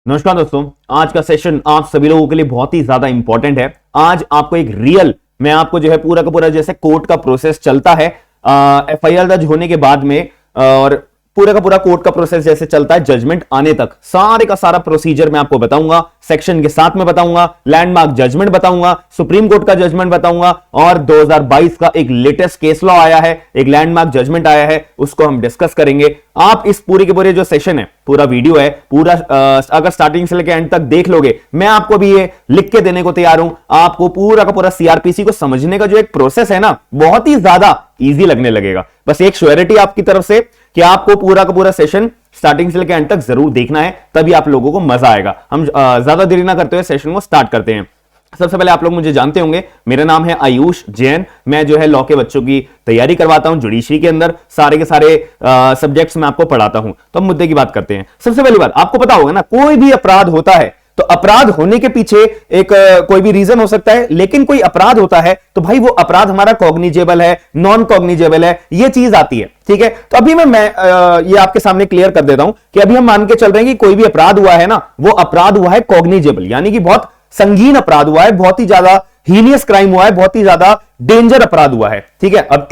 नमस्कार दोस्तों, आज का सेशन आप सभी लोगों के लिए बहुत ही ज्यादा इंपॉर्टेंट है। आज आपको एक मैं आपको जो है पूरा का पूरा जैसे कोर्ट का प्रोसेस चलता है एफआईआर दर्ज होने के बाद में और पूरा का पूरा कोर्ट का प्रोसेस जैसे चलता है जजमेंट आने तक, सारे का सारा प्रोसीजर मैं आपको बताऊंगा। सेक्शन के साथ में बताऊंगा, लैंडमार्क जजमेंट बताऊंगा, सुप्रीम कोर्ट का जजमेंट बताऊंगा और 2022 का एक लेटेस्ट केस लॉ आया है, एक लैंडमार्क जजमेंट आया है, उसको हम डिस्कस करेंगे। आप इस पूरे के पूरे जो सेशन है, पूरा वीडियो है, पूरा अगर स्टार्टिंग से लेकर एंड तक देख लोगे, मैं आपको भी ये लिख के देने को तैयार हूं। आपको पूरा का पूरा सीआरपीसी को समझने का जो एक प्रोसेस है ना, बहुत ही ज्यादा इजी लगने लगेगा। बस एक श्योरिटी आपकी तरफ से कि आपको पूरा का पूरा सेशन स्टार्टिंग से लेकर एंड तक जरूर देखना है, तभी आप लोगों को मजा आएगा। हम ज्यादा देरी ना करते हुए सेशन को स्टार्ट करते हैं। सबसे पहले आप लोग मुझे जानते होंगे, मेरा नाम है आयुष जैन। मैं जो है लॉ के बच्चों की तैयारी करवाता हूं, जुडिशरी के अंदर सारे के सारे सब्जेक्ट्स में आपको पढ़ाता हूं। तो हम मुद्दे की बात करते हैं। सबसे पहली बात, आपको पता होगा ना, कोई भी अपराध होता है तो अपराध होने के पीछे एक कोई भी रीजन हो सकता है, लेकिन कोई अपराध होता है तो भाई वो अपराध हमारा कॉग्निजेबल है, नॉन कॉग्निजेबल है, ये चीज आती है। ठीक है, तो अभी मैं ये आपके सामने क्लियर कर देता हूं कि अभी हम मान के चल रहे हैं कि कोई भी अपराध हुआ है ना, वो अपराध हुआ है कॉग्निजेबल, यानी कि बहुत संगीन अपराध हुआ है, बहुत ही ज्यादा हीनियस क्राइम हुआ है, बहुत ही ज्यादा डेंजर अपराध हुआ है। ठीक है, अब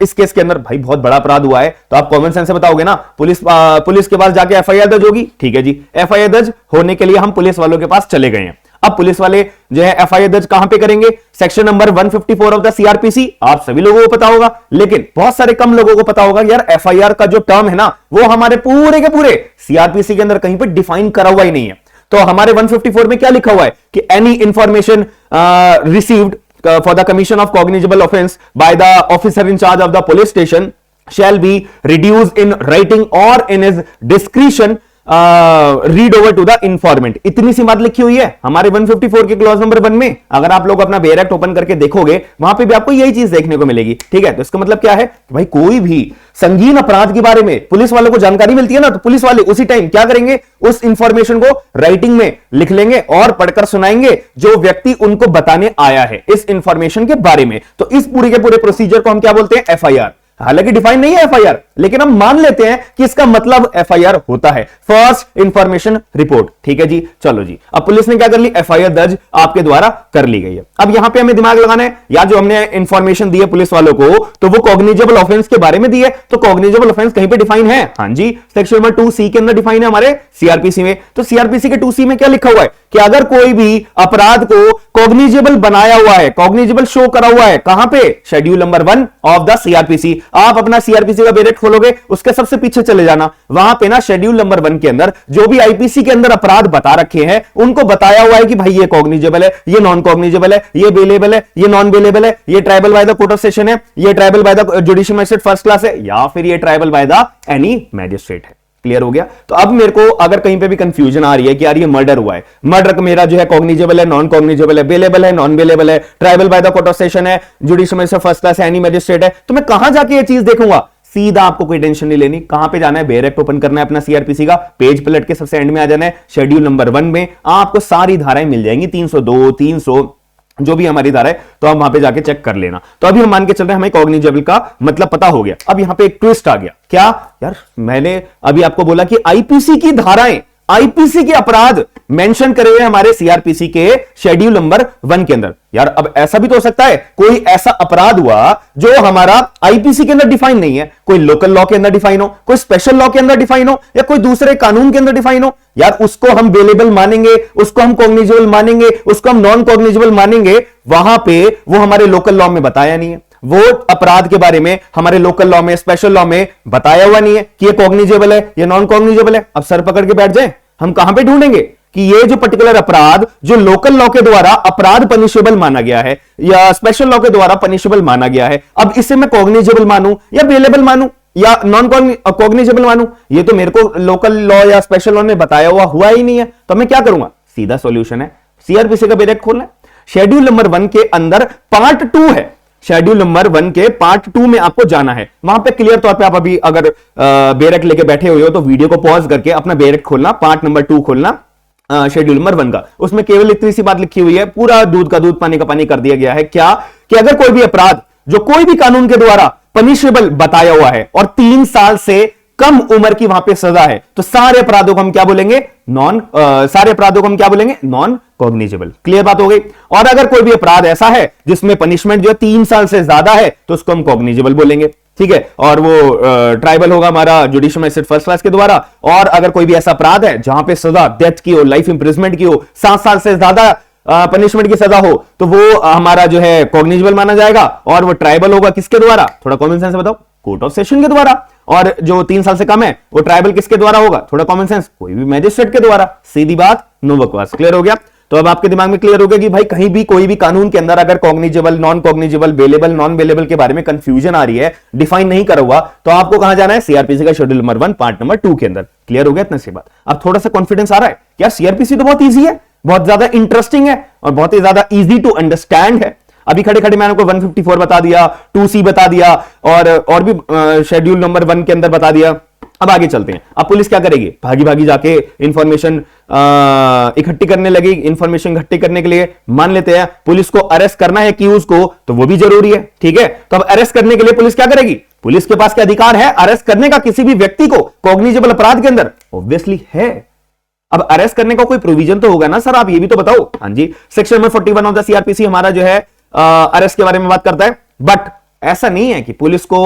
इस केस के अंदर भाई बहुत बड़ा अपराध हुआ है, तो आप कॉमन सेंस से बताओगे ना, पुलिस के पास जाके एफआईआर दर्ज होगी। ठीक है जी, एफआईआर दर्ज होने के लिए हम पुलिस वालों के पास चले गए हैं। अब पुलिस वाले जो है एफआईआर दर्ज कहां पे करेंगे? Section number 154 of the CrPC. आप सभी लोगों को पता होगा, लेकिन बहुत सारे कम लोगों को पता होगा यार एफआईआर का जो टर्म है ना, वो हमारे पूरे के पूरे सीआरपीसी के अंदर कहीं पे डिफाइन करा हुआ ही नहीं है। तो हमारे 154 में क्या लिखा हुआ है कि any information received for the commission of cognizable offence by the officer in charge of the police station shall be reduced in writing or in his discretion read over to the informant. इतनी सी बात लिखी हुई है हमारे 154 के clause number 1 में। अगर आप लोग अपना बेयर एक्ट ओपन करके देखोगे, वहां पे भी आपको यही चीज देखने को मिलेगी। ठीक है, तो इसका मतलब क्या है कि भाई कोई भी संगीन अपराध के बारे में पुलिस वालों को जानकारी मिलती है ना, तो पुलिस वाले उसी टाइम क्या करेंगे, उस इंफॉर्मेशन को राइटिंग में लिख लेंगे और पढ़कर सुनाएंगे जो व्यक्ति उनको बताने आया है इस इंफॉर्मेशन के बारे में। तो इस पूरे के पूरे प्रोसीजर को हम क्या बोलते हैं? एफआईआर। हालांकि डिफाइन नहीं है एफआईआर, लेकिन हम मान लेते हैं कि इसका मतलब एफआईआर होता है, फर्स्ट इंफॉर्मेशन रिपोर्ट। ठीक है जी, चलो जी, अब पुलिस ने क्या कर ली? एफआईआर दर्ज आपके द्वारा कर ली गई है। अब यहां पे हमें दिमाग लगाना है, या जो हमने इंफॉर्मेशन दी है पुलिस वालों को, तो वो कॉग्निजेबल ऑफेंस के बारे में दी है। तो कॉग्निजेबल ऑफेंस कहीं पे डिफाइन है? हां जी, सेक्शन नंबर 2C के अंदर डिफाइन है हमारे सीआरपीसी में। तो सीआरपीसी के 2C में क्या लिखा हुआ है कि अगर कोई भी अपराध को कॉग्निजेबल बनाया हुआ है, कॉग्निजेबल शो करा हुआ है, कहां पे? Schedule number 1 of the CrPC. आप अपना सीआरपीसी का बेरेट खोलोगे, उसके सबसे पीछे चले जाना, वहां पे ना शेड्यूल नंबर 1 के अंदर जो भी आईपीसी के अंदर अपराध बता रखे हैं, उनको बताया हुआ है कि भाई ये कॉग्निजेबल है, ये नॉन कॉग्निजेबल है, ये बेलेबल है, ये नॉन बेलेबल है, ये tribal by the court of session है, ये tribal by the judicial magistrate first class है, या फिर ये tribal by the any magistrate है। क्लियर हो गया? तो अब मेरे को अगर कहीं पे भी कंफ्यूजन आ रही है कि यार ये मर्डर हुआ है, मर्डर मेरा जो है कॉग्निजेबल है, नॉन कॉग्निजेबल है, बेलेबल है, नॉन बेलेबल है, tribal by the court of session है, जुडिशियल मजिस्ट्रेट फर्स्ट क्लास है, एनी मैजिस्ट्रेट है, तो मैं कहां जाके ये चीज देखूंगा? सीधा आपको कोई टेंशन नहीं लेनी। कहां पे जाना है? बेयर एक्ट ओपन करना है अपना सीआरपीसी का, पेज पलट के सबसे एंड में आ जाना है, शेड्यूल नंबर 1 में आपको सारी धाराएं मिल जाएंगी, 302, 300 जो भी हमारी धारा है, तो हम वहां पे जाके चेक कर लेना। तो अभी हम मान के चल रहे हैं हमें कॉग्निजेबल का मतलब पता हो गया। अब यहां पे एक ट्विस्ट आ गया। क्या यार, मैंने अभी आपको बोला कि आईपीसी की धाराएं, आईपीसी के अपराध मेंशन करे हुए हमारे सीआरपीसी के शेड्यूल नंबर 1 के अंदर। यार अब ऐसा भी तो हो सकता है कोई ऐसा अपराध हुआ जो हमारा आईपीसी के अंदर डिफाइन नहीं है, कोई लोकल लॉ के अंदर डिफाइन हो, कोई स्पेशल लॉ के अंदर डिफाइन हो, या कोई दूसरे कानून के अंदर डिफाइन हो। यार उसको हम बेलेबल मानेंगे, उसको हम कॉग्निजेबल मानेंगे, उसको हम नॉन कॉग्निजेबल मानेंगे। वहां पे वो हमारे लोकल लॉ में बताया नहीं है, वो अपराध के बारे में हमारे लोकल लॉ में, स्पेशल लॉ में बताया हुआ नहीं है कि ये कॉग्निजेबल है, ये नॉन कॉग्निजेबल है। अब सर पकड़ के बैठ जाए, हम कहां पे ढूंढेंगे कि ये जो पर्टिकुलर अपराध जो लोकल लॉ के द्वारा अपराध पनिशेबल माना गया है या स्पेशल लॉ के द्वारा पनिशेबल माना गया है, अब इसे मैं कॉग्निजेबल मानूं या बेलेबल मानूं या नॉन कॉग्निजेबल मानूं? ये तो मेरे को लोकल लॉ या स्पेशल लॉ में बताया हुआ ही नहीं है। तो मैं क्या करूंगा? सीधा सॉल्यूशन है, सीआरपीसी का बेरेक्ट खोलना है। शेड्यूल नंबर 1 के अंदर पार्ट 2 है, शेड्यूल नंबर 1 के पार्ट 2 में आपको जाना है। वहां पे क्लियर तौर पे आप अभी अगर बेरेक्ट लेके बैठे हुए हो तो वीडियो को पॉज करके अपना बेरेक्ट खोलना, पार्ट नंबर 2 खोलना शेड्यूल नंबर 1 का। उसमें केवल इतनी सी बात लिखी हुई है, पूरा दूध का दूध पानी का पानी कर दिया गया है। क्या कि अगर कोई भी अपराध जो कोई भी कानून के द्वारा पनिशेबल बताया हुआ है और 3 साल से कम उम्र की वहां पे सजा है, तो सारे अपराधों को हम क्या बोलेंगे? सारे अपराधों को हम क्या बोलेंगे? Non cognizable. क्लियर बात हो गई। और अगर कोई भी अपराध ऐसा है जिसमें पनिशमेंट जो है 3 साल से ज्यादा है, तो उसको हम कॉग्निजेबल बोलेंगे। ठीक है, और वो ट्राइबल होगा हमारा जुडिशियल मैजिस्ट्रेट फर्स्ट क्लास के द्वारा। और अगर कोई भी ऐसा अपराध है जहां पे सजा डेथ की हो, लाइफ इंप्रिजमेंट की हो, 7 साल से ज्यादा पनिशमेंट की सजा हो, तो वो हमारा जो है कॉग्निजेबल माना जाएगा। और वो ट्राइबल होगा किसके द्वारा? थोड़ा कॉमन सेंस बताओ। कोर्ट ऑफ सेशन के द्वारा। और जो 3 साल से कम है वो ट्राइबल किसके द्वारा होगा? थोड़ा कॉमन सेंस, कोई भी मैजिस्ट्रेट के द्वारा। सीधी बात, नो बकवास। क्लियर हो गया? तो अब आपके दिमाग में क्लियर हो गया कि भाई कहीं भी कोई भी कानून के अंदर अगर cognizable, non cognizable, bailable, non bailable के बारे में कंफ्यूजन आ रही है, डिफाइन नहीं करा हुआ, तो आपको कहां जाना है? सीआरपीसी का शेड्यूल नंबर 1 पार्ट नंबर 2 के अंदर। क्लियर हो गया इतना सी बात? अब थोड़ा सा कॉन्फिडेंस आ रहा है क्या? सीआरपीसी तो बहुत ईजी है, बहुत ज्यादा इंटरेस्टिंग है और बहुत ही ज्यादा ईजी टू अंडरस्टैंड है। अभी खड़े खड़े मैंने आपको 154 बता दिया, 2C बता दिया और भी शेड्यूल नंबर 1 के अंदर बता दिया। अब आगे चलते हैं। अब पुलिस क्या करेगी? भागी भागी जाके इंफॉर्मेशन इकट्ठी करने लगेगी। इंफॉर्मेशन इकट्ठी करने के लिए मान लेते हैं पुलिस को अरेस्ट करना है एक्यूज को, तो वो भी जरूरी है। ठीक है, तो अब अरेस्ट करने के लिए पुलिस क्या करेगी? पुलिस के पास क्या अधिकार है अरेस्ट करने का किसी भी व्यक्ति को कॉग्निजेबल अपराध के अंदर? ऑब्वियसली है। अब अरेस्ट करने का कोई प्रोविजन तो होगा ना सर, आप ये भी तो बताओ। हाँ जी, section number 41 of the CrPC हमारा जो है अरेस्ट के बारे में बात करता है। बट ऐसा नहीं है कि पुलिस को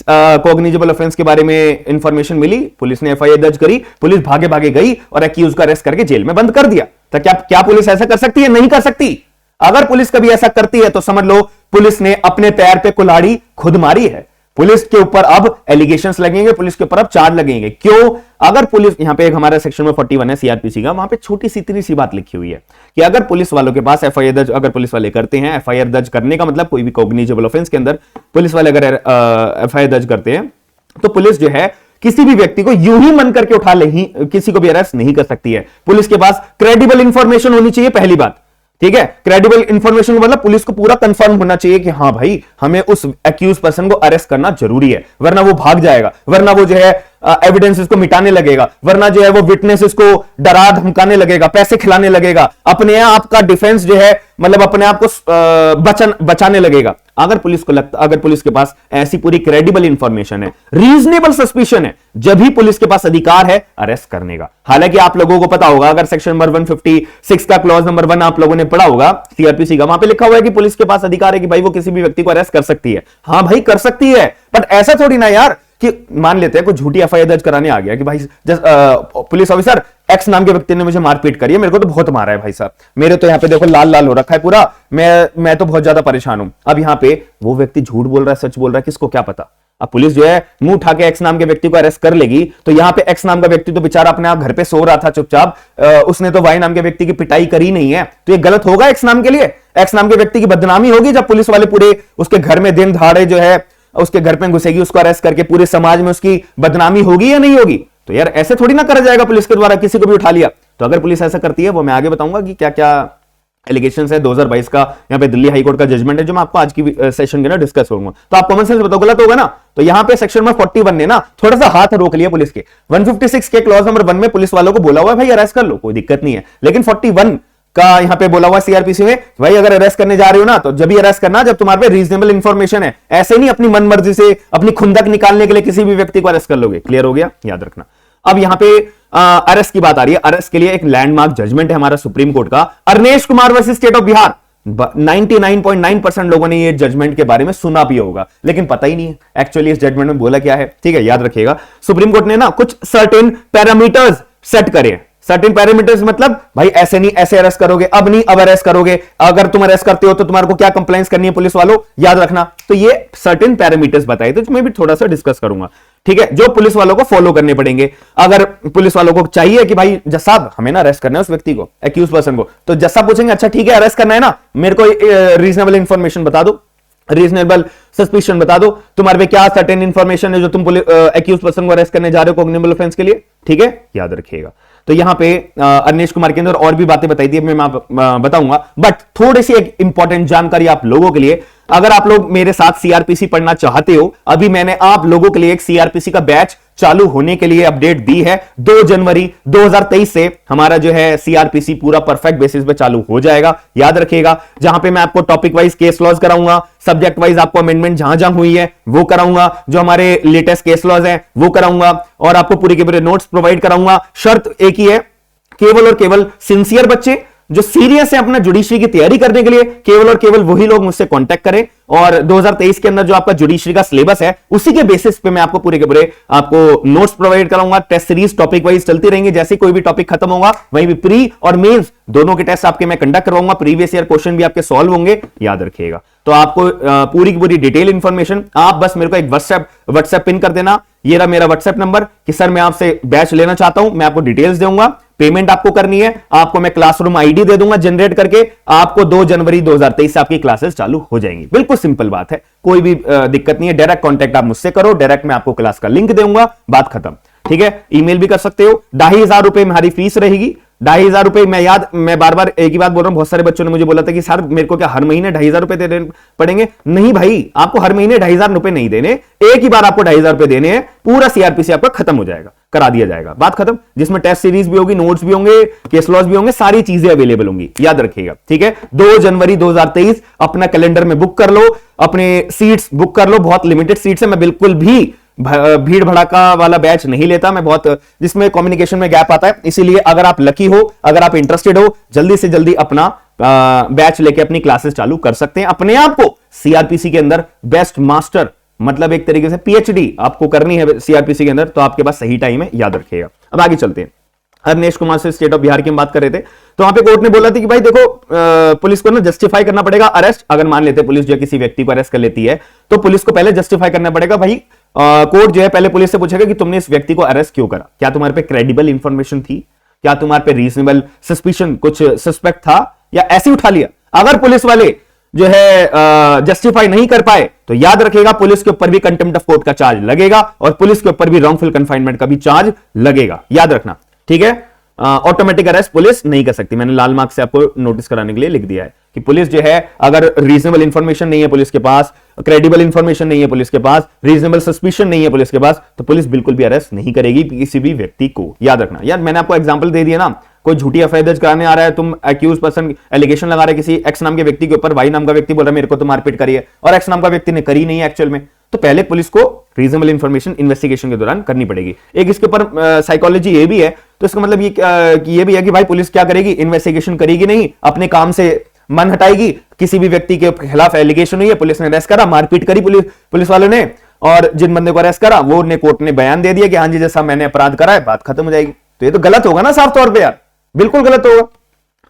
कॉग्निजेबल ऑफेंस के बारे में इंफॉर्मेशन मिली, पुलिस ने एफआईआर दर्ज करी, पुलिस भागे भागे गई और एक्यूज को अरेस्ट करके जेल में बंद कर दिया। तो क्या पुलिस ऐसा कर सकती है? नहीं कर सकती। अगर पुलिस कभी ऐसा करती है तो समझ लो पुलिस ने अपने पैर पे कुल्हाड़ी खुद मारी है। पुलिस के ऊपर अब एलिगेशंस लगेंगे, पुलिस के ऊपर अब चार्ज लगेंगे। क्यों? अगर पुलिस, यहां पे एक हमारा सेक्शन में 41 है सीआरपीसी का, वहां पे छोटी सी इतनी सी बात लिखी हुई है कि अगर पुलिस वालों के पास एफआईआर दर्ज, अगर पुलिस वाले करते हैं एफआईआर दर्ज करने का मतलब कोई भी कॉग्निजेबल ऑफेंस के अंदर पुलिस वाले अगर एफआईआर दर्ज करते हैं, तो पुलिस जो है किसी भी व्यक्ति को यूं ही मन करके उठा ले, किसी को भी अरेस्ट नहीं कर सकती है। पुलिस के पास क्रेडिबल इंफॉर्मेशन होनी चाहिए, पहली बात। ठीक है, क्रेडिबल इंफॉर्मेशन मतलब पुलिस को पूरा कंफर्म होना चाहिए कि हाँ भाई हमें उस एक्यूज पर्सन को अरेस्ट करना जरूरी है, वरना वो भाग जाएगा, वरना वो जो है एविडेंसेस को मिटाने लगेगा, वरना जो है वो विटनेसेस को डरा धमकाने लगेगा, पैसे खिलाने लगेगा, अपने आप का डिफेंस जो है मतलब अपने आप को बचाने लगेगा। अगर पुलिस के पास ऐसी पूरी क्रेडिबल इंफॉर्मेशन है, रीजनेबल सस्पिशन है, जब भी पुलिस के पास अधिकार है अरेस्ट करने का। हालांकि आप लोगों को पता होगा, अगर सेक्शन नंबर 156 का क्लॉज नंबर 1 आप लोगों ने पढ़ा होगा सीआरपीसी का, वहां पे लिखा हुआ है कि पुलिस के पास अधिकार है कि भाई वो किसी भी व्यक्ति को अरेस्ट कर सकती है। हाँ भाई कर सकती है, बट ऐसा थोड़ी ना यार कि मान लेते हैं कोई झूठी एफआईआर दर्ज कराने आ गया कि भाई पुलिस ऑफिसर एक्स नाम के व्यक्ति ने मुझे मारपीट करी है, मेरे को तो बहुत मारा है भाई साहब, मेरे तो यहाँ पे देखो लाल लाल हो रखा है पूरा, मैं तो बहुत ज्यादा परेशान हूं। अब यहाँ पे वो व्यक्ति झूठ बोल रहा है सच बोल रहा है, किसको क्या पता। अब पुलिस जो है मुंह उठा के एक्स नाम के व्यक्ति को अरेस्ट कर लेगी, तो यहाँ पे एक्स नाम का व्यक्ति तो बेचारा अपने आप घर पे सो रहा था चुपचाप, उसने तो वाई नाम के व्यक्ति की पिटाई करी नहीं है, तो ये गलत होगा एक्स नाम के लिए। एक्स नाम के व्यक्ति की बदनामी होगी जब पुलिस वाले पूरे उसके घर में दिन दहाड़े जो है उसके घर पे घुसेगी, उसको अरेस्ट करके पूरे समाज में उसकी बदनामी होगी या नहीं होगी। तो यार ऐसे थोड़ी ना करा जाएगा पुलिस के द्वारा, किसी को भी उठा लिया। तो अगर पुलिस ऐसा करती है, वो मैं आगे बताऊंगा कि क्या क्या एलिगेशंस है। 2022 का यहाँ पे दिल्ली हाईकोर्ट का जजमेंट है जो मैं आपको आज की सेशन के ना डिस्कस करूंगा। तो आप कॉमन सेंस बताओ गलत होगा ना। तो यहाँ पे सेक्शन नंबर 41 ने ना थोड़ा सा हाथ रोक लिया पुलिस के। 156 के क्लॉज नंबर 1 में पुलिस वालों को बोला हुआ है भाई अरेस्ट कर लो, कोई दिक्कत नहीं है, लेकिन 41 का यहां पे बोला हुआ सीआरपीसी में भाई अगर अरेस्ट करने जा रहे हो ना तो जब भी अरेस्ट करना जब तुम्हारे पे रीजनेबल इंफॉर्मेशन है, ऐसे नहीं अपनी मनमर्जी से अपनी खुंदक निकालने के लिए किसी भी व्यक्ति को अरेस्ट कर लोगे। क्लियर हो गया, याद रखना। अब यहां पे अरेस्ट की बात आ रही है। अरेस्ट के लिए एक लैंडमार्क जजमेंट है हमारा सुप्रीम कोर्ट का, Arnesh Kumar versus state of Bihar. 99.9% लोगों ने ये जजमेंट के बारे में सुना भी होगा, लेकिन पता ही नहीं है एक्चुअली इस जजमेंट में बोला क्या है। ठीक है, याद रखिएगा, सुप्रीम कोर्ट ने ना कुछ सर्टेन पैरामीटर्स सेट करे। सर्टेन पैरामीटर्स मतलब भाई ऐसे नहीं ऐसे अरेस्ट करोगे, अब नहीं अब अरेस्ट करोगे, अगर तुम अरेस्ट करते हो तो तुम्हारे को क्या कंप्लेंट्स करनी है पुलिस वालों, याद रखना। तो ये सर्टेन पैरामीटर्स बताए थे, मैं भी थोड़ा सा डिस्कस करूंगा। ठीक है, जो पुलिस वालों को फॉलो करने पड़ेंगे। अगर पुलिस वालों को चाहिए कि भाई जज साहब हमें ना अरेस्ट करना है उस व्यक्ति को, एक्यूज पर्सन को, तो जज साहब पूछेंगे अच्छा ठीक है अरेस्ट करना है ना, मेरे को रीजनेबल इंफॉर्मेशन बता दो, रीजनेबल सस्पिशन बता दो, तुम्हारे पे क्या सर्टेन इंफॉर्मेशन है जो तुम एक्यूज पर्सन को अरेस्ट करने जा रहे हो कॉग्निजेबल ऑफेंस के लिए। ठीक है, याद रखिएगा। तो यहां पे अरनेश कुमार के अंदर और भी बातें बताई थी, मैं बताऊंगा, बट थोड़ी सी एक इंपॉर्टेंट जानकारी आप लोगों के लिए। अगर आप लोग मेरे साथ सीआरपीसी पढ़ना चाहते हो, अभी मैंने आप लोगों के लिए एक सीआरपीसी का बैच चालू होने के लिए अपडेट दी है। 2 जनवरी 2023 से हमारा जो है सीआरपीसी पूरा परफेक्ट बेसिस पे चालू हो जाएगा, याद रखिएगा। जहां पे मैं आपको टॉपिक वाइज केस लॉज कराऊंगा, सब्जेक्ट वाइज आपको अमेंडमेंट जहां जहां हुई है वो कराऊंगा, जो हमारे लेटेस्ट केस लॉज हैं वो कराऊंगा, और आपको पूरे के पूरे नोट्स प्रोवाइड कराऊंगा। शर्त एक ही है, केवल और केवल सिंसियर बच्चे जो सीरियस है अपना जुडिशरी की तैयारी करने के लिए, केवल और केवल वही लोग मुझसे कांटेक्ट करें। और 2023 के अंदर जो आपका जुडिशरी का सिलेबस है उसी के बेसिस पे मैं आपको पूरे के पूरे आपको नोट्स प्रोवाइड कराऊंगा। टेस्ट सीरीज टॉपिक वाइज चलती रहेंगे, जैसे कोई भी टॉपिक खत्म होगा वहीं भी प्री और मेंस दोनों के टेस्ट आपके मैं कंडक्ट करवाऊंगा। प्रीवियस ईयर क्वेश्चन भी आपके सॉल्व होंगे, याद रखिएगा। तो आपको पूरी की पूरी डिटेल इंफॉर्मेशन आप बस मेरे को एक व्हाट्सएप पिन कर देना, ये रहा मेरा व्हाट्सएप नंबर कि सर मैं आपसे बैच लेना चाहता हूं, मैं आपको डिटेल्स दूंगा, पेमेंट आपको करनी है, आपको मैं क्लासरूम आईडी दे दूंगा जनरेट करके, आपको 2 जनवरी 2023 से आपकी क्लासेस चालू हो जाएंगी। बिल्कुल सिंपल बात है, कोई भी दिक्कत नहीं है। डायरेक्ट कांटेक्ट आप मुझसे करो, डायरेक्ट मैं आपको क्लास का लिंक दूंगा, बात खत्म। ठीक है, ईमेल भी कर सकते हो। 2,500 रुपए हमारी फीस रहेगी। 2,500 रुपए मैं बार बार एक ही बात बोल रहा हूं। बहुत सारे बच्चों ने मुझे बोला था कि सर मेरे को क्या हर महीने 2,500 रुपए देने पड़ेंगे? नहीं भाई, आपको हर महीने 2,500 रुपए नहीं देने, एक ही बार आपको 2,500 रुपए देने हैं, पूरा सीआरपीसी आपका खत्म हो जाएगा, करा दिया जाएगा, बात खत्म। जिसमें टेस्ट सीरीज भी होगी, नोट्स भी होंगे, केस लॉज भी होंगे, सारी चीजें अवेलेबल होंगी, याद रखिएगा। ठीक है, 2 जनवरी 2023 अपना कैलेंडर में बुक कर लो, अपने सीट्स बुक कर लो। बहुत लिमिटेड सीट्स है, मैं बिल्कुल भी भीड़ भड़ाका वाला बैच नहीं लेता, मैं बहुत जिसमें कम्युनिकेशन में गैप आता है। इसीलिए अगर आप लकी हो, अगर आप इंटरेस्टेड हो, जल्दी से जल्दी अपना बैच लेके अपनी क्लासेस चालू कर सकते हैं। अपने आप को सीआरपीसी के अंदर बेस्ट मास्टर, मतलब एक तरीके से पीएचडी आपको करनी है सीआरपीसी के अंदर, तो आपके पास सही टाइम है, याद रखिएगा। अब आगे चलते हैं। अरनेश कुमार से स्टेट ऑफ बिहार की हम बात कर रहे थे, तो वहां पे कोर्ट ने बोला था कि भाई देखो पुलिस को ना जस्टिफाई करना पड़ेगा अरेस्ट। अगर मान लेते पुलिस जो किसी व्यक्ति को अरेस्ट कर लेती है तो पुलिस को पहले जस्टिफाई करना पड़ेगा। भाई कोर्ट जो है पहले पुलिस से पूछेगा कि तुमने इस व्यक्ति को अरेस्ट क्यों करा, क्या तुम्हारे पे क्रेडिबल इंफॉर्मेशन थी, क्या तुम्हारे पे रीजनेबल सस्पिशन, कुछ सस्पेक्ट था, या ऐसे उठा लिया। अगर पुलिस वाले जो है जस्टिफाई नहीं कर पाए तो याद रखेगा पुलिस के ऊपर भी कंटेम्प्ट ऑफ कोर्ट का चार्ज लगेगा और पुलिस के ऊपर भी रॉन्गफुल कन्फाइनमेंट का भी चार्ज लगेगा, याद रखना। ठीक है, ऑटोमेटिक अरेस्ट पुलिस नहीं कर सकती। मैंने लाल मार्क से आपको नोटिस कराने के लिए लिख दिया है कि पुलिस जो है अगर रीजनेबल इंफॉर्मेशन नहीं है पुलिस के पास, क्रेडिबल इंफॉर्मेशन नहीं है पुलिस के पास, रीजनेबल सस्पिशन नहीं है पुलिस के पास, तो पुलिस बिल्कुल भी अरेस्ट नहीं करेगी किसी भी व्यक्ति को, याद रखना। यार मैंने आपको एग्जांपल दे दिया ना, कोई झूठी एफआईआर दर्ज कराने आ रहा है, तुम एक्यूज पर्सन एलिगेशन लगा रहे हैं किसी एक्स नाम के व्यक्ति के ऊपर, वाई नाम का व्यक्ति बोल रहा है मेरे को तो मारपीट करी है, और एक्स नाम का व्यक्ति ने करी नहीं है एक्चुअल में, तो पहले पुलिस को रीजनेबल इंफॉर्मेशन इन्वेस्टिगेशन के दौरान करनी पड़ेगी। एक इसके ऊपर साइकोलॉजी ये भी है, तो इसका मतलब ये भी है कि भाई पुलिस क्या करेगी, इन्वेस्टिगेशन करेगी नहीं, अपने काम से मन हटाएगी। किसी भी व्यक्ति के खिलाफ एलिगेशन हुई है, पुलिस ने अरेस्ट करा, मारपीट करी पुलिस वालों ने, और जिन बंदे को अरेस्ट करा वो ने कोर्ट ने बयान दे दिया कि हाँ जी जैसा मैंने अपराध करा है, बात खत्म हो जाएगी। तो ये तो गलत होगा ना साफ तौर पे यार, बिल्कुल गलत होगा।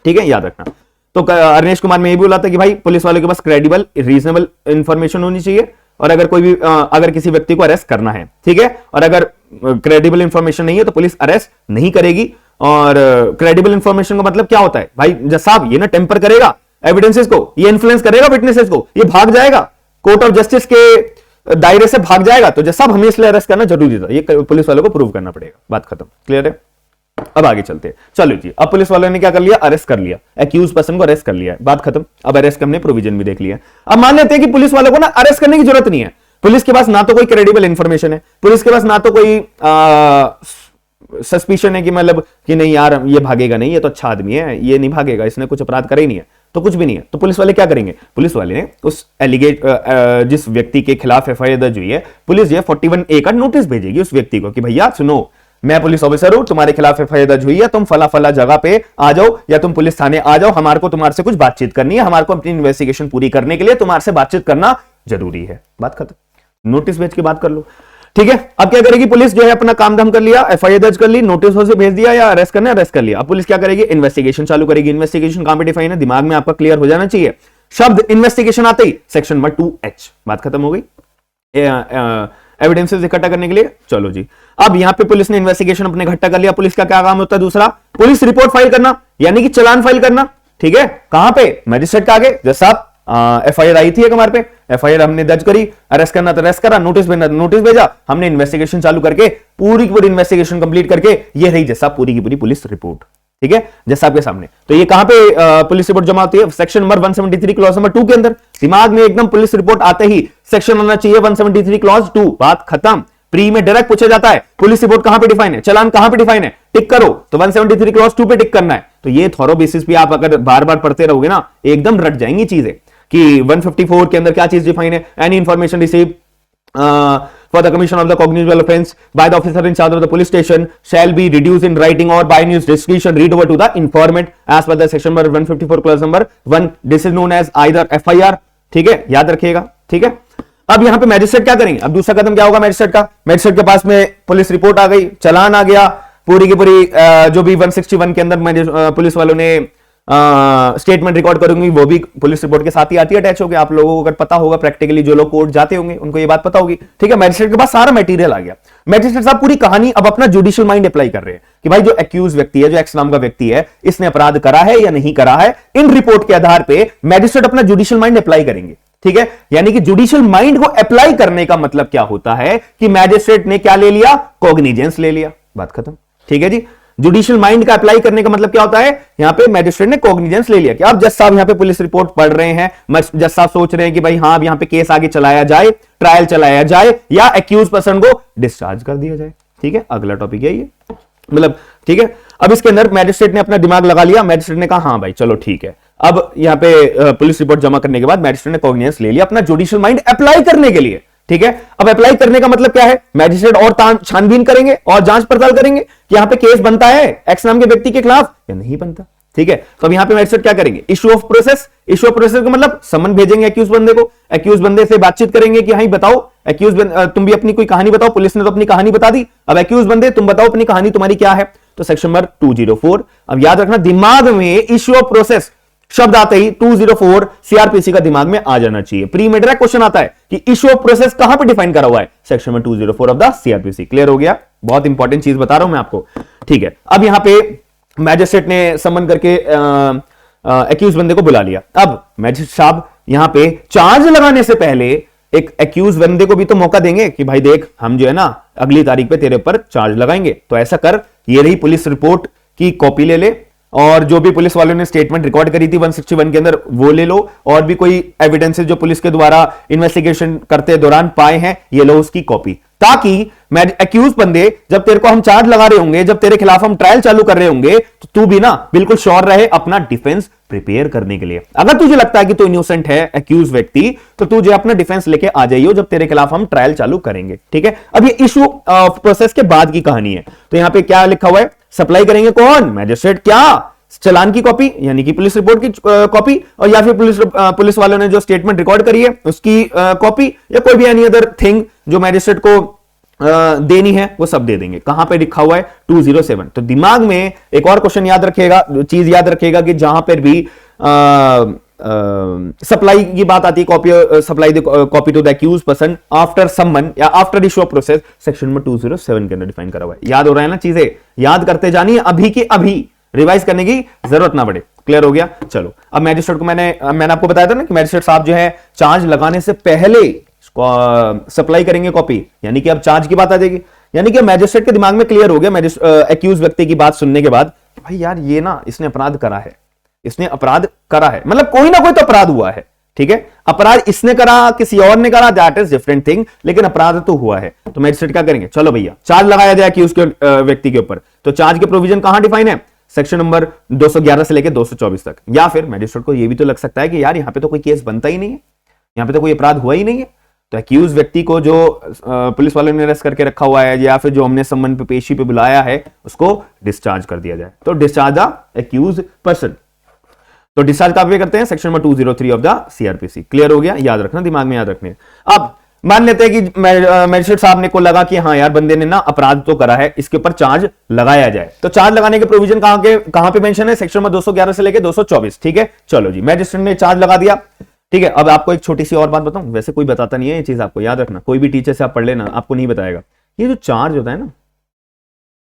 ठीक है, याद रखना। तो अरनेश कुमार में ये भी बोला था कि भाई पुलिस वालों के पास क्रेडिबल रीजनेबल इंफॉर्मेशन होनी चाहिए, और अगर कोई भी अगर किसी व्यक्ति को अरेस्ट करना है, ठीक है, और अगर क्रेडिबल इंफॉर्मेशन नहीं है तो पुलिस अरेस्ट नहीं करेगी। और क्रेडिबल इंफॉर्मेशन का मतलब क्या होता है भाई, जज साहब ये ना टेम्पर करेगा एविडेंसेस को, ये इन्फ्लुएंस करेगा विटनेसेस को, ये भाग जाएगा कोर्ट ऑफ जस्टिस के दायरे से भाग जाएगा, तो जज साहब हमें इसलिए अरेस्ट करना जरूरी था, ये पुलिस वालों को प्रूव करना पड़ेगा, बात खत्म। क्लियर है? अब आगे चलते हैं। चलो जी, अब पुलिस वालों ने क्या कर लिया, अरेस्ट कर लिया, एक्यूज पर्सन को अरेस्ट कर लिया, बात खत्म। अब अरेस्ट करने प्रोविजन भी देख लिया। अब मान लेते हैं कि पुलिस वालों को ना अरेस्ट करने की जरूरत नहीं है, पुलिस के पास ना तो कोई क्रेडिबल इंफॉर्मेशन है, पुलिस के पास ना तो कोई सस्पिशन है कि मतलब कि नहीं यार ये भागेगा नहीं, ये तो अच्छा आदमी है, ये नहीं भागेगा, इसने कुछ अपराध करा ही नहीं है, तो कुछ भी नहीं है। तो पुलिस वाले क्या करेंगे, पुलिस वाले ने उस जिस व्यक्ति के खिलाफ एफआईआर दर्ज हुई है, पुलिस ये 41A का नोटिस भेजेगी उस व्यक्ति को कि भैया सुनो, मैं पुलिस ऑफिसर हूं, तुम्हारे खिलाफ एफआईआर दर्ज हुई है, तुम फला फला जगह पे आ जाओ या तुम पुलिस थाने आ जाओ, हमारे को तुम्हारे से कुछ बातचीत करनी है, हमारे को अपनी इन्वेस्टिगेशन पूरी करने के लिए तुम्हारे से बातचीत करना जरूरी है, बात खत्म। नोटिस भेज के बात कर लो। ठीक है, अब क्या करेगी पुलिस, जो है अपना काम धाम कर लिया, एफआईआर दर्ज कर ली, नोटिस से भेज दिया या अरेस्ट करना अरेस्ट कर लिया। अब पुलिस क्या करेगी, इन्वेस्टिगेशन चालू करेगी। इन्वेस्टिगेशन कहां पे डिफाइन है, दिमाग में आपका क्लियर हो जाना चाहिए। शब्द इन्वेस्टिगेशन आते ही सेक्शन नंबर 2H, बात खत्म हो गई। एविडेंसेस इकट्ठा करने के लिए, चलो जी। अब यहां पे पुलिस ने इन्वेस्टिगेशन अपने इकट्ठा कर लिया। पुलिस का क्या काम होता है, दूसरा पुलिस रिपोर्ट फाइल करना, यानी कि चालान फाइल करना। ठीक है, कहां पे, मजिस्ट्रेट के आगे। जज साहब एफआईआर आई थी एक हमारे पे, एफआईआर हमने दर्ज करी, अरेस्ट करना तो अरेस्ट करा, नोटिस भेजना तो नोटिस भेजा, हमने इन्वेस्टिगेशन चालू करके पूरी की पूरी इन्वेस्टिगेशन कंप्लीट करके ये रही जैसा पूरी की पूरी पुलिस रिपोर्ट। ठीक है, जैसा आपके सामने। तो ये कहां पे पुलिस रिपोर्ट जमा होती है, सेक्शन नंबर 173 क्लॉज नंबर 2 के अंदर। दिमाग में एकदम पुलिस रिपोर्ट आते ही सेक्शन होना चाहिए 173 क्लॉज 2, बात खत्म। प्री में डायरेक्ट पूछा जाता है पुलिस रिपोर्ट कहां पे डिफाइन है, चलान कहां पे डिफाइन है, टिक करो तो 173 क्लॉज 2 पे टिक करना है। तो ये थॉरो बेसिस पे आप अगर बार बार पढ़ते रहोगे ना एकदम रट जाएंगी चीजें कि 154 के अंदर क्या चीज डिफाइन है, any information receive for the commission of the cognizable offense by the officer in charge of the police station shall be reduced in writing or by news discretion read over to the informant as per the section number 154 clause number 1. This is known as either FIR. ठीक है, याद रखिएगा। ठीक है, अब यहां पे magistrate क्या करेंगे, अब दूसरा कदम क्या होगा मैजिस्ट्रेट का, मैजिस्ट्रेट के पास में पुलिस रिपोर्ट आ गई, चलान आ गया, पूरी की पूरी जो भी 161 के अंदर पुलिस वालों ने स्टेटमेंट रिकॉर्ड करूंगी वो भी पुलिस रिपोर्ट के साथ ही आती है अटैच होगी। आप लोगों को अगर पता होगा प्रैक्टिकली, जो लोग कोर्ट जाते होंगे उनको ये बात पता होगी। ठीक है, मैजिस्ट्रेट के पास सारा मटेरियल आ गया, मैजिस्ट्रेट साहब पूरी कहानी अब अपना जुडिशियल माइंड अप्लाई कर रहे हैं कि भाई जो एक्यूज व्यक्ति है, जो एक्स नाम का व्यक्ति है, इसने अपराध करा है या नहीं करा है। इन रिपोर्ट के आधार पर मैजिस्ट्रेट अपना जुडिशियल माइंड अप्लाई करेंगे। ठीक है, यानी कि जुडिशियल माइंड को अप्लाई करने का मतलब क्या होता है कि मैजिस्ट्रेट ने क्या ले लिया, कॉग्निजेंस ले लिया, बात खत्म। ठीक है जी, जुडिशियल माइंड का अप्लाई करने का मतलब क्या होता है, यहां पे मैजिस्ट्रेट ने कॉग्निजेंस ले लिया कि अब जज साहब यहां पे पुलिस रिपोर्ट पढ़ रहे हैं, जज साहब सोच रहे हैं कि भाई हाँ अब यहां पे केस आगे चलाया जाए, ट्रायल चलाया जाए या एक्यूज पर्सन को डिस्चार्ज कर दिया जाए। ठीक है, अगला टॉपिक है ये, मतलब ठीक है। अब इसके अंदर मैजिस्ट्रेट ने अपना दिमाग लगा लिया, मैजिस्ट्रेट ने कहा हाँ भाई चलो ठीक है। अब यहां पे पुलिस रिपोर्ट जमा करने के बाद मैजिस्ट्रेट ने कॉग्निजेंस ले लिया अपना जुडिशियल माइंड अप्लाई करने के लिए। ठीक है, अब अप्लाई करने का मतलब क्या है, मैजिस्ट्रेट और छानबीन करेंगे और जांच पड़ताल करेंगे कि यहां पे केस बनता है एक्स नाम के व्यक्ति के खिलाफ या नहीं बनता। ठीक है, तो अब यहां पे मैजिस्ट्रेट क्या करेंगे, issue of process. Issue of process का मतलब समन भेजेंगे एक्यूज बंदे को, एक्यूज बंदे से बातचीत करेंगे कि हाँ बताओ एक्यूज तुम भी अपनी कोई कहानी बताओ, पुलिस ने तो अपनी कहानी बता दी, अब एक्यूज बंदे तुम बताओ अपनी कहानी तुम्हारी क्या है। तो सेक्शन नंबर 204, अब याद रखना दिमाग में इशू ऑफ प्रोसेस शब्द आते ही 204 सीआरपीसी का दिमाग में आ जाना चाहिए। प्री में डायरेक्ट क्वेश्चन आता है कि इशू ऑफ प्रोसेस कहां पे डिफाइन करा हुआ है, सेक्शन में 204 ऑफ द सीआरपीसी। क्लियर हो गया, बहुत इंपॉर्टेंट चीज बता रहा हूं मैं आपको। ठीक है, अब यहां पे मैजिस्ट्रेट ने समन करके एक्यूज बंदे को बुला लिया। अब मैजिस्ट्रेट साहब यहां पे चार्ज लगाने से पहले एक एक्यूज बंदे को भी तो मौका देंगे कि भाई देख हम जो है ना अगली तारीख पे तेरे ऊपर चार्ज लगाएंगे, तो ऐसा कर, ये रही पुलिस रिपोर्ट की कॉपी ले ले और जो भी पुलिस वालों ने स्टेटमेंट रिकॉर्ड करी थी 161 के अंदर वो ले लो, और भी कोई एविडेंसेस जो पुलिस के द्वारा इन्वेस्टिगेशन करते दौरान पाए हैं ये लो उसकी कॉपी, ताकि मैं एक्यूज बंदे जब तेरे को हम चार्ज लगा रहे होंगे, जब तेरे खिलाफ हम ट्रायल चालू कर रहे होंगे, तो तू भी ना बिल्कुल श्योर रहे अपना डिफेंस प्रिपेयर करने के लिए। अगर तुझे लगता है कि तू इनोसेंट है एक्यूज व्यक्ति, तो तुझे अपना डिफेंस लेके आ जाइयो जब तेरे खिलाफ हम ट्रायल चालू करेंगे। ठीक है, अब ये इशू प्रोसेस के बाद की कहानी है। तो यहां पे क्या लिखा हुआ है, सप्लाई करेंगे कौन, मैजिस्ट्रेट, क्या चालान की कॉपी यानी कि पुलिस रिपोर्ट की कॉपी, और या फिर पुलिस वालों ने जो स्टेटमेंट रिकॉर्ड करी है उसकी कॉपी, या कोई भी एनी अदर थिंग जो मैजिस्ट्रेट को देनी है वो सब दे देंगे। कहां पे लिखा हुआ है 207। तो दिमाग में एक और क्वेश्चन याद रखिएगा, चीज याद रखिएगा कि जहां पर भी सप्लाई की बात आती है, copy supply the copy to the accused person after summon या after issue of process, section number 207 के अंदर डिफाइन करा हुआ है। याद हो रहा है ना, चीजें याद करते जानिए, अभी के अभी रिवाइज करने की जरूरत ना पड़े। क्लियर हो गया, चलो। अब मैजिस्ट्रेट को मैंने आपको बताया था ना कि मैजिस्ट्रेट साहब जो है चार्ज लगाने से पहले सप्लाई करेंगे कॉपी, यानी कि अब चार्ज की बात आ जाएगी, यानी कि मैजिस्ट्रेट के दिमाग में क्लियर हो गया एक्यूज व्यक्ति की बात सुनने के बाद, भाई यार ये ना इसने अपराध करा है, इसने अपराध करा है, मतलब कोई ना कोई तो अपराध हुआ है। ठीक है, अपराध इसने करा किसी और ने करा दैट इज डिफरेंट थिंग, लेकिन अपराध तो हुआ है। तो मैजिस्ट्रेट क्या करेंगे, चलो भैया चार्ज लगाया जाए एक्यूज के व्यक्ति के ऊपर। तो चार्ज के प्रोविजन कहां डिफाइन है, सेक्शन नंबर 211 से लेकर 224 तक। या फिर मैजिस्ट्रेट को यह भी तो लग सकता है कि यार यहां पे तो कोई केस बनता ही नहीं है, यहां पे तो कोई अपराध हुआ ही नहीं है, तो एक्यूज व्यक्ति को जो पुलिस वालों ने अरेस्ट करके रखा हुआ है या फिर जो हमने सम्मन पे पेशी पे बुलाया है उसको डिस्चार्ज कर दिया जाए। तो डिस्चार्ज द एक्यूज पर्सन, तो डिस्चार्ज कहां पे करते हैं, section number 203 of the CrPC. Clear हो गया, याद रखना, दिमाग में याद रखने। अब मान लेते हैं कि मैजिस्ट्रेट साहब ने को लगा कि हाँ यार बंदे ने ना अपराध तो करा है, इसके ऊपर चार्ज लगाया जाए। तो चार्ज लगाने के प्रोविजन कहां पे मेंशन है, सेक्शन नंबर 211 से लेकर 224। ठीक है, चलो जी, मैजिस्ट्रेट ने चार्ज लगा दिया। ठीक है, अब आपको एक छोटी सी और बात बताऊं, वैसे कोई बताता नहीं है ये चीज, आपको याद रखना, कोई भी टीचर से आप पढ़ लेना, आपको नहीं बताएगा। ये जो चार्ज होता है ना,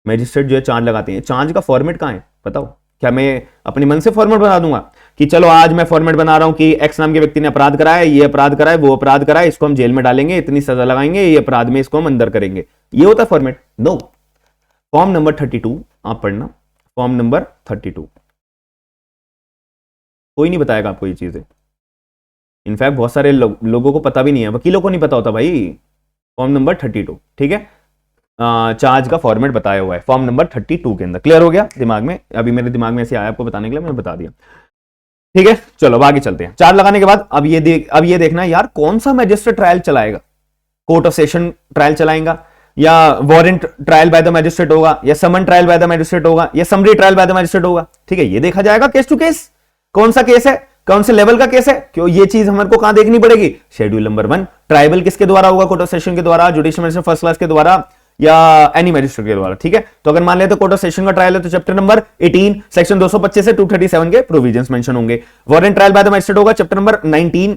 मैजिस्ट्रेट जो है चार्ज लगाते हैं, चार्ज का फॉर्मेट कहां है बताओ, क्या मैं अपने मन से फॉर्मेट बना दूंगा कि चलो आज मैं फॉर्मेट बना रहा हूं कि एक्स नाम के व्यक्ति ने अपराध करा है, ये अपराध करा है, वो अपराध करा है, इसको हम जेल में डालेंगे, इतनी सजा लगाएंगे, ये अपराध में इसको हम अंदर करेंगे, ये होता है फॉर्मेट? नो। फॉर्म नंबर 32 आप पढ़ना, फॉर्म नंबर 32, कोई नहीं बताएगा आपको ये चीजें। इनफैक्ट बहुत सारे लोगों को पता भी नहीं है, वकीलों को नहीं पता होता भाई। फॉर्म नंबर 32, ठीक है, चार्ज का फॉर्मेट बताया हुआ है फॉर्म नंबर 32 के अंदर। क्लियर हो गया दिमाग में? अभी मेरे दिमाग में ऐसे आया आपको बताने के लिए, मैंने बता दिया। ठीक है, चलो अब आगे चलते हैं। चार्ज लगाने के बाद अब ये देखना यार कौन सा मैजिस्ट्रेट ट्रायल चलाएगा, कोर्ट ऑफ सेशन ट्रायल चलाएगा, या warrant trial by the magistrate होगा, या समन ट्रायल बाय द मैजिस्ट्रेट होगा, या summary trial by the magistrate होगा। ठीक है, ये देखा जाएगा केस टू केस, कौन सा केस है, कौन से लेवल का केस है, क्यों ये चीज हमारे को कहां देखनी पड़ेगी? Schedule number 1। ट्राइबल किसके द्वारा होगा? कोर्ट ऑफ सेशन के द्वारा, जुडिशियल मजिस्ट्रेट फर्स्ट क्लास के द्वारा, या एनी मैजिस्ट्रेट के द्वारा। ठीक है, तो अगर मान ले तो कोर्ट ऑफ सेशन का ट्रायल है तो चैप्टर नंबर 18 सेक्शन 225 से 237 के प्रोविजंस मेंशन होंगे। Warrant trial by the magistrate होगा चैप्टर नंबर 19,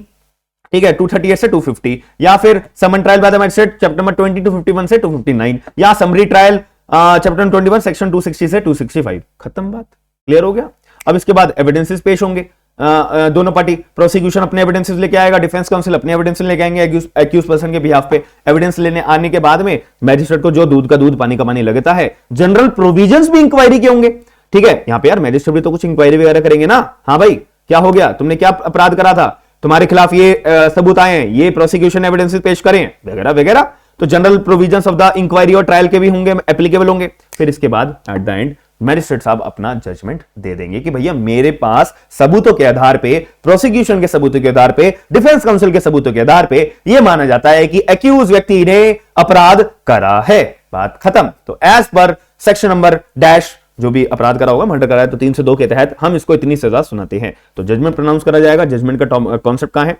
ठीक है, 238 से 250, या फिर summon trial by the magistrate chapter number 20 to 51 से 259, या समरी ट्रायल चैप्टर 21 सेक्शन 260 से 265। खत्म बात, क्लियर हो गया। अब इसके बाद एविडेंसेस पेश होंगे, दोनों पार्टी, प्रोसिक्यूशन अपने एविडेंसेस लेके आएगा, डिफेंस काउंसिल अपने एविडेंस लेके आएंगे एक्यूज पर्सन के बिहाफ पे। एविडेंस लेने आने के बाद में मैजिस्ट्रेट को जो दूध का दूध पानी का पानी लगता है, जनरल प्रोविजंस भी इंक्वायरी के होंगे। ठीक है, यहां पे यार मैजिस्ट्रेट भी तो कुछ इंक्वायरी वगैरह करेंगे ना, हाँ भाई क्या हो गया, तुमने क्या अपराध करा था, तुम्हारे खिलाफ ये सबूत आए हैं, ये प्रोसिक्यूशन एविडेंसेस पेश करें वगैरह वगैरह। तो general provisions of the inquiry और ट्रायल के भी होंगे, एप्लीकेबल होंगे। फिर इसके बाद एट द एंड मैजिस्ट्रेट साहब अपना जजमेंट दे देंगे कि भैया मेरे पास सबूतों के आधार पे, प्रोसिक्यूशन के सबूतों के आधार पे, डिफेंस काउंसिल के सबूतों के आधार पे यह माना जाता है कि एक्यूज व्यक्ति ने अपराध करा है, बात खत्म। तो as per section number dash जो भी अपराध करा होगा, मर्डर करा है तो 3 से 2 के तहत हम इसको इतनी सजा सुनाते हैं। तो जजमेंट प्रोनाउंस करा जाएगा। जजमेंट का कॉन्सेप्ट कहां है?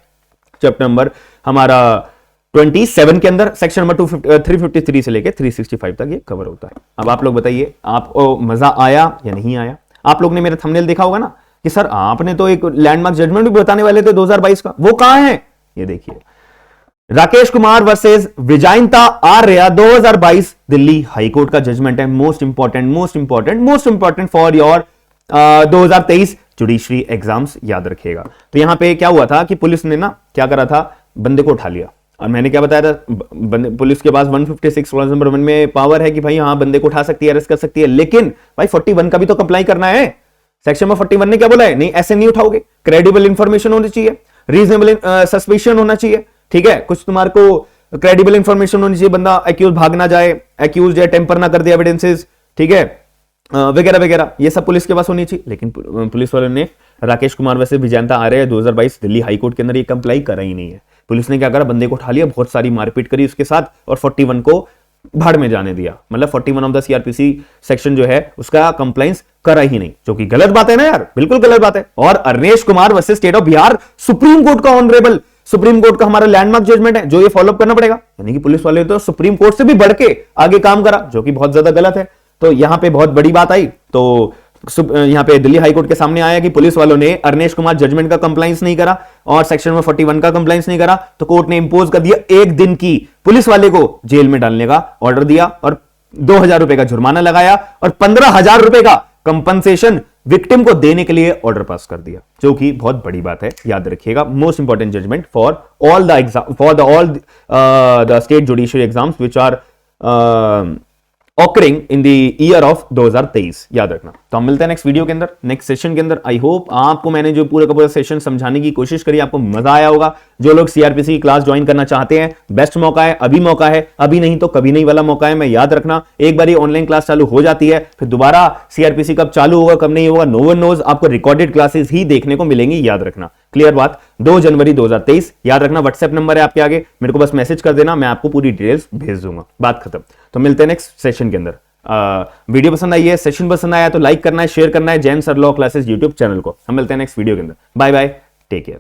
चैप्टर नंबर हमारा 27 के अंदर सेक्शन नंबर 353 से लेके 365 तक ये कवर होता है। अब आप लोग बताइए, आपको मजा आया या नहीं आया? आप लोग ने मेरा थंबनेल देखा होगा ना कि सर आपने तो एक लैंडमार्क जजमेंट भी बताने वाले थे 2022 का, वो कहां है? ये देखिए, राकेश कुमार वर्सेस विजयंता आर्या 2022 दिल्ली हाईकोर्ट का जजमेंट है। Most important for your 2023 judiciary exams, याद रखिएगा। तो यहां पे क्या हुआ था कि पुलिस ने ना क्या करा था, बंदे को उठा लिया। और मैंने क्या बताया था, पुलिस के पास 156 क्लॉज नंबर 1 में पावर है कि भाई हाँ बंदे को उठा सकती है, अरेस्ट कर सकती है, लेकिन भाई 41 का भी तो कंप्लाई करना है। सेक्शन नंबर 41 ने क्या बोला है? नहीं, ऐसे नहीं उठाओगे, क्रेडिबल इंफॉर्मेशन होनी चाहिए, रीजनेबल सस्पिशन होना चाहिए। ठीक है, कुछ तुम्हारे को क्रेडिबल इंफॉर्मेशन होनी चाहिए, बंदा एक्यूज भाग ना जाए, एक्यूज जो है टेम्पर ना कर दे एविडेंसेस, ठीक है, वगैरह वगैरह, ये सब पुलिस के पास होनी चाहिए। लेकिन पुलिस वालों ने राकेश कुमार वैसे विजयंता आर्या 2022 दिल्ली हाईकोर्ट के अंदर ये कंप्लाई करा ही नहीं है। पुलिस ने क्या करा, बंदे को उठा लिया, बहुत सारी मारपीट करी उसके साथ, और 41 को भाड़ में जाने दिया। मतलब 41 ऑफ द सीआरपीसी सेक्शन जो है उसका कंप्लाइंस करा ही नहीं, जो कि गलत बात है ना यार, बिल्कुल गलत बात है। और Arnesh Kumar versus state of Bihar, supreme court का ऑनरेबल, सुप्रीम कोर्ट का हमारा लैंडमार्क जजमेंट है जो ये फॉलो करना पड़ेगा। यानी कि पुलिस वाले तो सुप्रीम कोर्ट से भी बढ़ के आगे काम करा, जो कि बहुत ज्यादा गलत है। तो यहां पे बहुत बड़ी बात आई। तो यहां पे दिल्ली हाईकोर्ट के सामने आया कि पुलिस वालों ने अरनेश कुमार जजमेंट का कंप्लाइंस नहीं करा और सेक्शन नंबर 41 का कंप्लाइंस नहीं करा, तो कोर्ट ने इंपोज कर दिया 1 दिन की पुलिस वाले को जेल में डालने का ऑर्डर दिया, और 2000 रुपए का जुर्माना लगाया, और 15,000 रुपए का कंपनसेशन विक्टिम को देने के लिए ऑर्डर पास कर दिया, जो कि बहुत बड़ी बात है, याद रखिएगा। Most important judgment for all the exam, for all the state judiciary exams which are occurring in the year of 2023, याद रखना। तो हम मिलते हैं नेक्स्ट वीडियो के अंदर, नेक्स्ट सेशन के अंदर। आई होप आपको मैंने जो पूरा का पूरा सेशन समझाने की कोशिश करी, आपको मजा आया होगा। जो लोग सीआरपीसी की क्लास ज्वाइन करना चाहते हैं, बेस्ट मौका है, अभी मौका है, अभी नहीं तो कभी नहीं वाला मौका है। मैं याद रखना, एक बार ये ऑनलाइन क्लास चालू हो जाती है, फिर दोबारा सीआरपीसी कब चालू होगा कब नहीं होगा नो वन नोज। आपको रिकॉर्डेड क्लासेस ही देखने को मिलेंगी, याद रखना। क्लियर बात? 2 जनवरी 2023, याद रखना। व्हाट्सएप नंबर है आपके आगे, मेरे को बस मैसेज कर देना, मैं आपको पूरी डिटेल्स भेज दूंगा। बात खत्म। तो मिलते हैं नेक्स्ट सेशन के अंदर। वीडियो पसंद आई है, सेशन पसंद आया तो लाइक करना है, शेयर करना है Jain sir law classes YouTube channel को। हम मिलते हैं नेक्स्ट वीडियो के अंदर। Bye bye, take care.